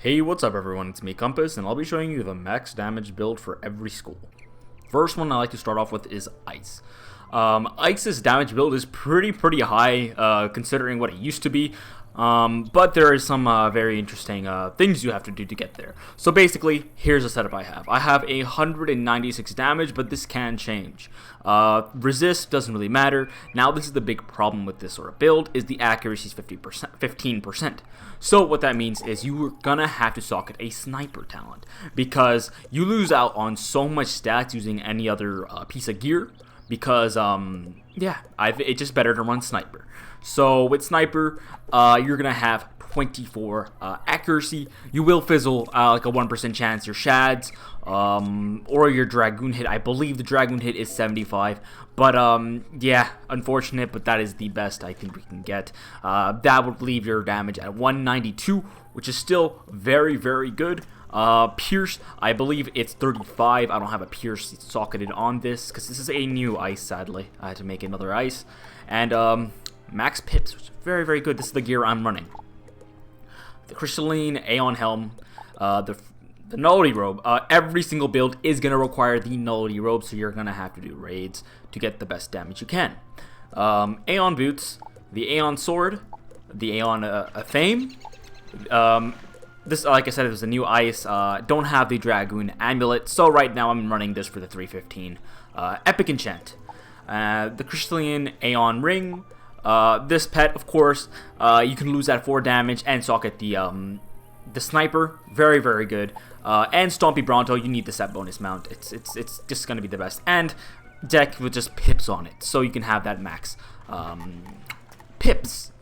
Hey, what's up everyone, it's me Compass, and I'll be showing you the max damage build for every school. First one I like to start off with is Ice. Ice's damage build is pretty high considering what it used to be, but there is some very interesting things you have to do to get there. So basically, here's a setup I have. I have 196 damage, but this can change. Resist doesn't really matter. Now this is the big problem with this sort of build, is the accuracy is 15%. So what that means is you're gonna have to socket a sniper talent, because you lose out on so much stats using any other piece of gear, because it's just better to run sniper. So with sniper, you're gonna have 24 accuracy. You will fizzle like a 1% chance your shads or your dragoon hit. I believe the dragoon hit is 75, but yeah, unfortunate, but that is the best I think we can get. That would leave your damage at 192, which is still very good. Pierce, I believe it's 35. I don't have a Pierce socketed on this because this is a new Ice. Sadly, I had to make another Ice. And max pips, which is very good. This is the gear I'm running. The Crystalline, Aeon Helm, the Nullity Robe. Every single build is going to require the Nullity Robe, so you're going to have to do raids to get the best damage you can. Aeon Boots, the Aeon Sword, the Aeon Fame. This, like I said, is a new Ice. Don't have the Dragoon Amulet, so right now I'm running this for the 315 Epic Enchant. The Crystalline Aeon Ring. This pet, of course, you can lose at 4 damage and socket the sniper, very good. And Stompy Bronto, you need the set bonus mount. It's just gonna be the best. And deck with just pips on it, so you can have that max pips.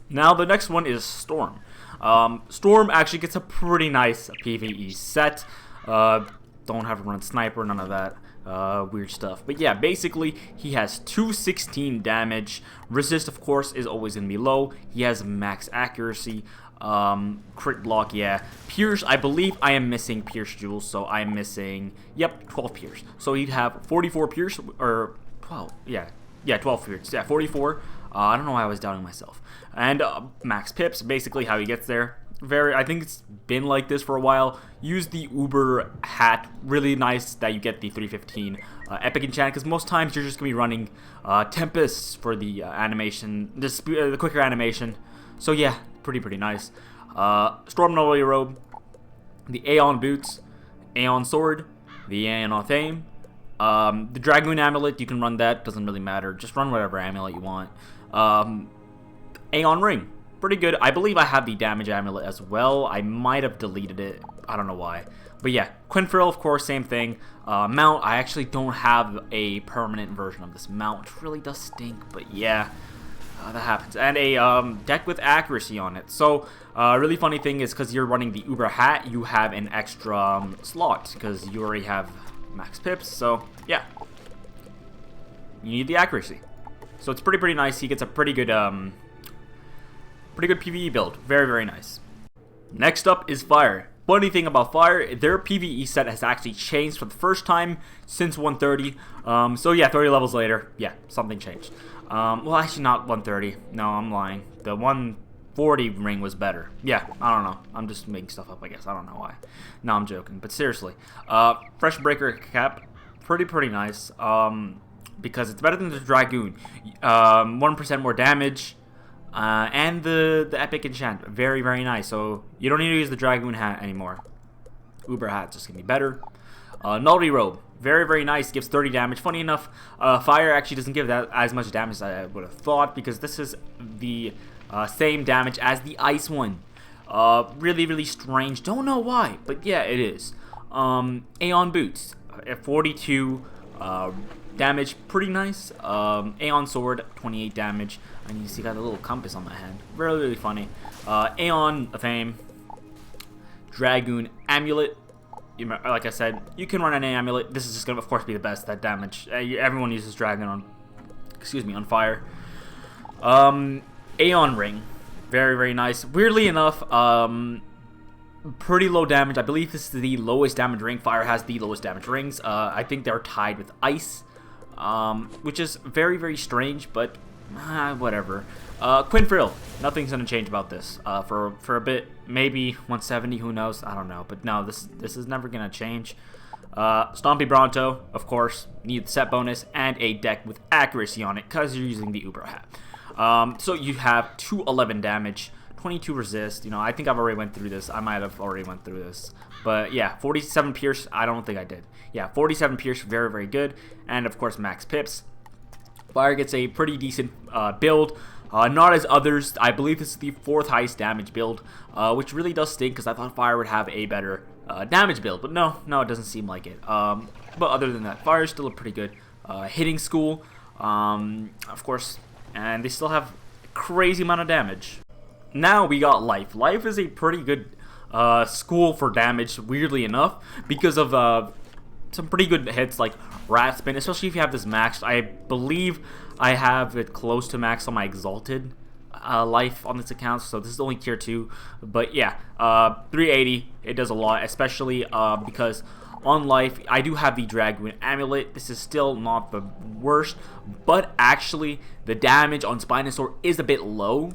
Now the next one is Storm. Storm actually gets a pretty nice PvE set. Don't have to run sniper, none of that weird stuff. But yeah, basically he has 216 damage. Resist, of course, is always gonna be low. He has max accuracy. Crit block, yeah. Pierce, I believe I am missing Pierce jewels, so I'm missing, yep, 12 Pierce. So he'd have 44 Pierce, or 12, yeah 12 Pierce, yeah, 44. I don't know why I was doubting myself. And max pips, basically how he gets there. I think it's been like this for a while. Use the Uber hat, really nice that you get the 315 Epic Enchant, because most times you're just gonna be running Tempest for the animation, the quicker animation. So yeah, pretty nice. Storm Nullity Robe, the Aeon Boots, Aeon Sword, the Aeon Fame, the Dragoon Amulet. You can run that, doesn't really matter. Just run whatever amulet you want. Aeon Ring, pretty good. I believe I have the damage amulet as well. I might have deleted it. I don't know why. But yeah, Quinfrill, of course, same thing. Mount, I actually don't have a permanent version of this mount, which really does stink, but yeah. That happens. And a deck with accuracy on it. So, really funny thing is, because you're running the Uber hat, you have an extra slot, because you already have max pips. So, yeah. You need the accuracy. So, it's pretty nice. He gets a pretty good PvE build. Very nice. Next up is Fire. Funny thing about Fire, their PvE set has actually changed for the first time since 130. So, yeah, 30 levels later, yeah, something changed. Well, actually not 130. No, I'm lying. The 140 ring was better. Yeah, I don't know. I'm just making stuff up, I guess. I don't know why. No, I'm joking. But seriously, Fresh Breaker cap, pretty nice. Because it's better than the Dragoon. 1% more damage. And the Epic Enchant, very nice. So you don't need to use the Dragoon hat anymore. Uber hat's just gonna be better. Nullity Robe, very nice, gives 30 damage. Funny enough, Fire actually doesn't give that as much damage as I would have thought, because this is the same damage as the Ice one. Really strange, don't know why, but yeah, it is. Aeon Boots, 42 damage, pretty nice. Aeon Sword, 28 damage. And you see, got a little compass on my hand, really funny. Aeon Fame, Dragoon Amulet. Like I said, you can run an amulet. This is just gonna, of course, be the best. That damage. Everyone uses Dragon on, on Fire. Aeon Ring, very nice. Weirdly enough, pretty low damage. I believe this is the lowest damage ring. Fire has the lowest damage rings. I think they're tied with Ice, which is very strange. But whatever. Quinfrill, nothing's gonna change about this. For a bit, maybe 170, who knows? I don't know, but no, this is never gonna change. Stompy Bronto, of course, need the set bonus and a deck with accuracy on it because you're using the Uber hat. So you have 211 damage, 22 resist. You know, I think I've already went through this. I might have already went through this, but yeah, 47 pierce. I don't think I did. Yeah, 47 pierce, very very good, and of course max pips. Fire gets a pretty decent build. Not as others. I believe this is the 4th highest damage build, which really does stink because I thought Fire would have a better damage build, but no, it doesn't seem like it. But other than that, Fire is still a pretty good hitting school, of course, and they still have a crazy amount of damage. Now we got Life. Life is a pretty good school for damage, weirdly enough, because of some pretty good hits like Rat Spin, especially if you have this maxed. I believe I have it close to max on my Exalted life on this account, so this is only tier 2, but yeah, 380, it does a lot, especially because on life I do have the Dragoon Amulet. This is still not the worst, but actually the damage on Spinosaur is a bit low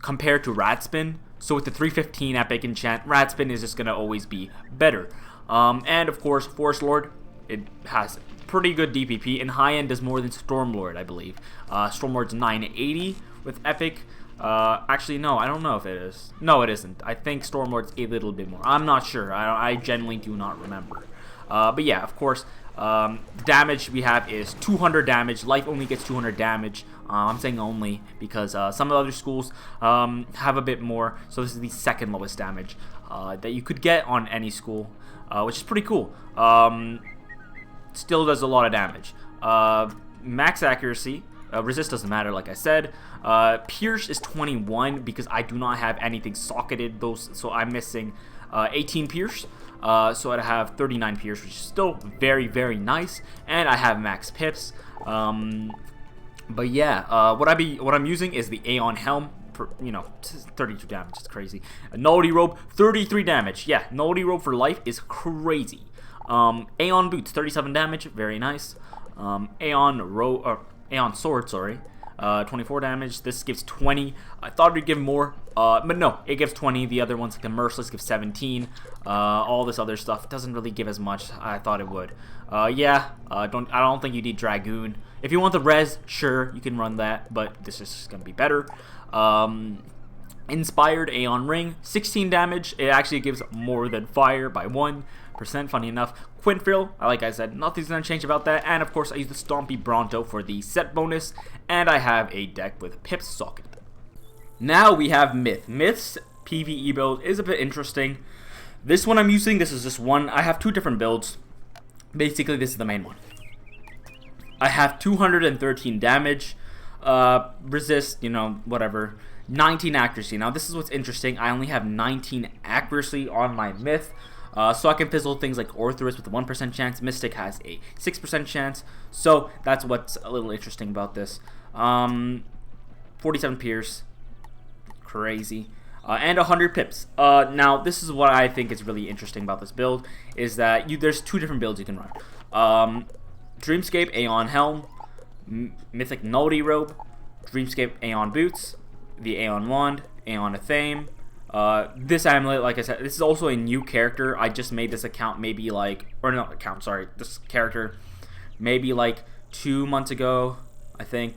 compared to Rat Spin, so with the 315 epic enchant, Rat Spin is just gonna always be better. And of course Forest Lord, it has pretty good DPP, and high end does more than Stormlord, I believe. Stormlord's 980 with epic. Actually, no, I don't know if it is. No, it isn't. I think Stormlord's a little bit more. I'm not sure. I genuinely do not remember. But yeah, of course, the damage we have is 200 damage. Life only gets 200 damage. I'm saying only because some of the other schools have a bit more. So this is the 2nd lowest damage that you could get on any school, which is pretty cool. Still does a lot of damage. Max accuracy. Resist doesn't matter, like I said. Pierce is 21 because I do not have anything socketed. So I'm missing 18 Pierce. So I have 39 Pierce, which is still very, very nice. And I have max pips. But yeah, what I'm using is the Aeon Helm. For, 32 damage. It's crazy. A Nullity Robe, 33 damage. Yeah, Nullity Robe for life is crazy. Aeon Boots, 37 damage. Very nice. Aeon Sword, sorry. 24 damage. This gives 20. I thought it would give more, but no, it gives 20. The other ones, like the Merciless, give 17. All this other stuff doesn't really give as much. I thought it would. Yeah, I don't think you need Dragoon. If you want the res, sure, you can run that, but this is just gonna be better. Inspired Aeon Ring, 16 damage. It actually gives more than Fire by 1%, funny enough. Quinfrill, like I said, nothing's going to change about that. And of course, I use the Stompy Bronto for the set bonus. And I have a deck with Pip's Socket. Now we have Myth. Myth's PvE build is a bit interesting. This one I'm using, this is just one. I have 2 different builds. Basically, this is the main one. I have 213 damage. Resist, whatever. 19 accuracy. Now, this is what's interesting. I only have 19 accuracy on my Myth. So I can fizzle things like Orthrus with a 1% chance. Mystic has a 6% chance. So that's what's a little interesting about this. 47 Pierce. Crazy. And 100 pips. Now, this is what I think is really interesting about this build. Is that there's 2 different builds you can run. Dreamscape, Aeon Helm. Mythic Nullity Robe. Dreamscape, Aeon Boots. The Aeon Wand. Aeon Athame. This amulet, like I said, this is also a new character. I just made this account maybe this character maybe like 2 months ago, I think.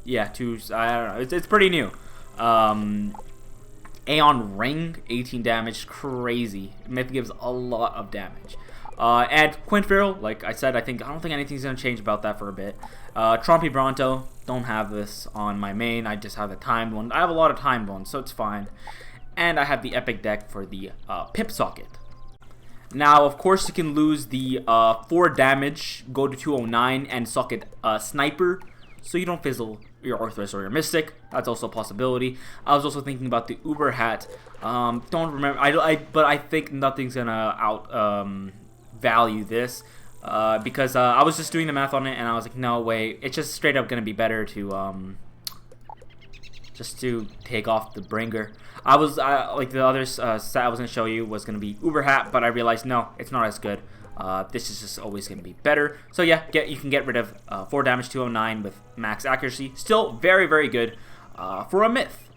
Yeah, I don't know. It's pretty new. Aeon Ring, 18 damage, crazy. Myth gives a lot of damage. And Quinfrill, like I said, I don't think anything's gonna change about that for a bit. Stompy Bronto, don't have this on my main. I just have the timed one. I have a lot of timed ones, so it's fine. And I have the epic deck for the Pip Socket. Now, of course, you can lose the 4 damage, go to 209, and socket Sniper, so you don't fizzle your Orthrus or your Mystic. That's also a possibility. I was also thinking about the Uber Hat. Don't remember, but I think nothing's gonna value this because I was just doing the math on it, and I was like, no way, it's just straight up gonna be better to just to take off the bringer. I was like the other stat I was gonna show you was gonna be Uber Hat, but I realized no, it's not as good. This is just always gonna be better. So yeah, you can get rid of 4 damage 209 with max accuracy. Still very, very good for a myth.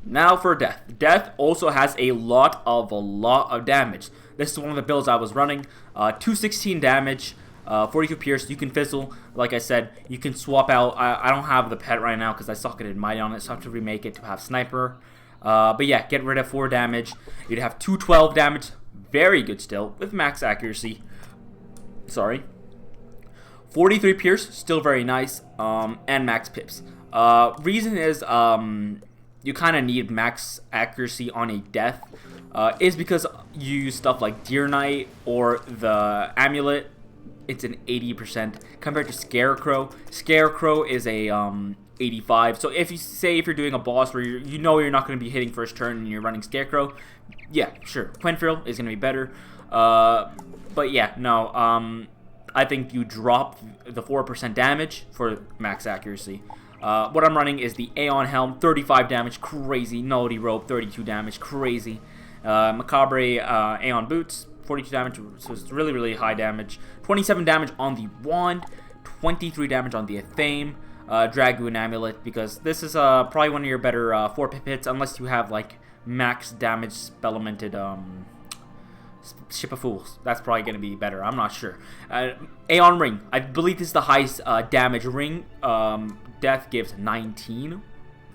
Now for Death. Death also has a lot of damage. This is one of the builds I was running. 216 damage, 42 pierce. You can fizzle. Like I said, you can swap out. I don't have the pet right now because I socketed Mighty on it, so I have to remake it to have Sniper. But yeah, get rid of 4 damage. You'd have 212 damage. Very good still with max accuracy. Sorry. 43 pierce, still very nice. And max pips. Reason is you kind of need max accuracy on a Death is because you use stuff like Deer Knight or the Amulet. It's an 80% compared to Scarecrow. Scarecrow is a 85. So if you're doing a boss where you know you're not going to be hitting first turn and you're running Scarecrow, yeah, sure, Quinfrill is going to be better. But yeah, no, I think you drop the 4% damage for max accuracy. What I'm running is the Aeon Helm, 35 damage, crazy. Nullity Rope, 32 damage, crazy. Macabre Aeon Boots, 42 damage, so it's really, really high damage. 27 damage on the Wand, 23 damage on the Athame, Dragoon Amulet, because this is probably one of your better 4 pip hits, unless you have like max damage spell-lamented Ship of Fools. That's probably going to be better. I'm not sure. Aeon Ring. I believe this is the highest damage ring. Death gives 19.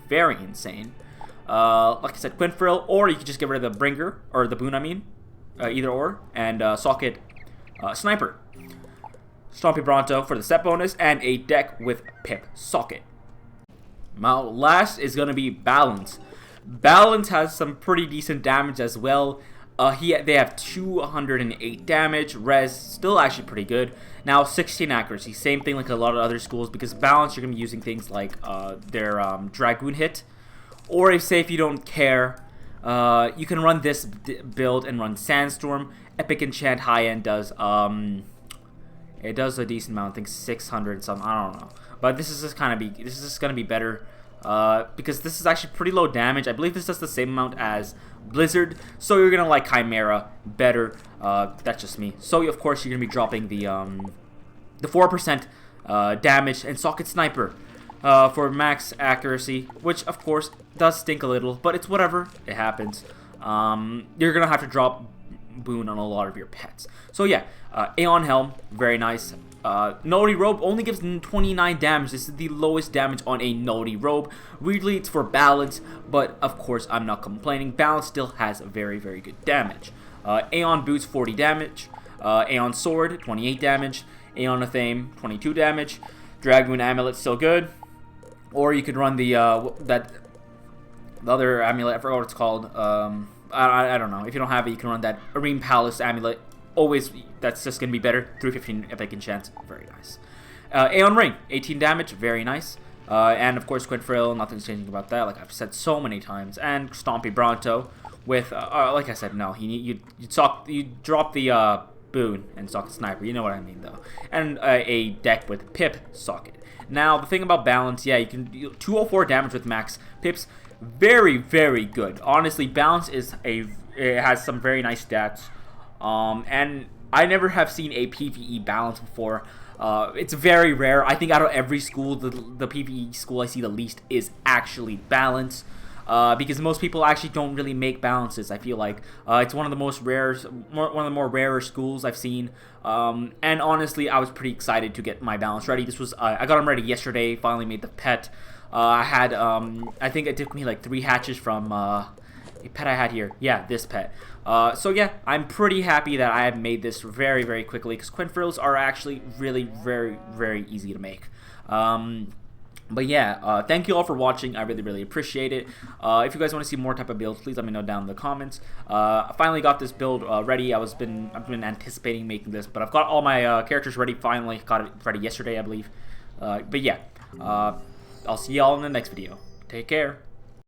Very insane. Like I said, Quinfrill, or you could just get rid of the Bringer, or the Boon, I mean. Either or. And socket Sniper. Stompy Bronto for the set bonus, and a deck with Pip Socket. Now, last is going to be Balance. Balance has some pretty decent damage as well. They have 208 damage. Res, still actually pretty good. Now, 16 accuracy. Same thing like a lot of other schools, because Balance, you're going to be using things like their Dragoon hit. Or if you don't care, you can run this build and run Sandstorm. Epic Enchant High End does, it does a decent amount. I think 600 something. I don't know. But this is just going to be better. Because this is actually pretty low damage. I believe this does the same amount as Blizzard, so you're gonna like Chimera better. That's just me. So of course you're gonna be dropping the 4% damage and Socket Sniper for max accuracy, which of course does stink a little, but it's whatever. It happens. You're gonna have to drop Boon on a lot of your pets. So yeah, Aeon Helm, very nice. Nullity Robe only gives 29 damage. This is the lowest damage on a Nullity Robe. Weirdly, it's for Balance, but of course, I'm not complaining. Balance still has very, very good damage. Aeon Boots, 40 damage. Aeon Sword, 28 damage. Aeon Athame, 22 damage. Dragoon Amulet, still good. Or you could run the other amulet. I forgot what it's called. I don't know. If you don't have it, you can run that Arene Palace Amulet. Always, that's just going to be better. 315 Epic Enchant, very nice. Aeon Ring, 18 damage, very nice. And of course, Quinfrill, nothing's changing about that, like I've said so many times. And Stompy Bronto with, like I said, no, you drop the Boon and Socket Sniper, you know what I mean though. And a deck with Pip Socket. Now, the thing about Balance, yeah, you can do 204 damage with max pips. Very, very good. Honestly, Balance it has some very nice stats. And I never have seen a PvE Balance before. It's very rare. I think out of every school, the PvE school I see the least is actually Balance. Because most people actually don't really make balances. I feel like it's one of the more rarer schools I've seen. And honestly, I was pretty excited to get my balance ready. This was I got them ready yesterday. Finally made the pet. I had I think it took me like 3 hatches from a pet I had here. Yeah, this pet. So yeah, I'm pretty happy that I have made this very, very quickly, because Quinfrills are actually really very, very easy to make. But yeah, thank you all for watching. I really, really appreciate it. If you guys want to see more type of builds, please let me know down in the comments. I finally got this build ready. I've been anticipating making this, but I've got all my characters ready. Finally got it ready yesterday, I believe. But yeah, I'll see y'all in the next video. Take care.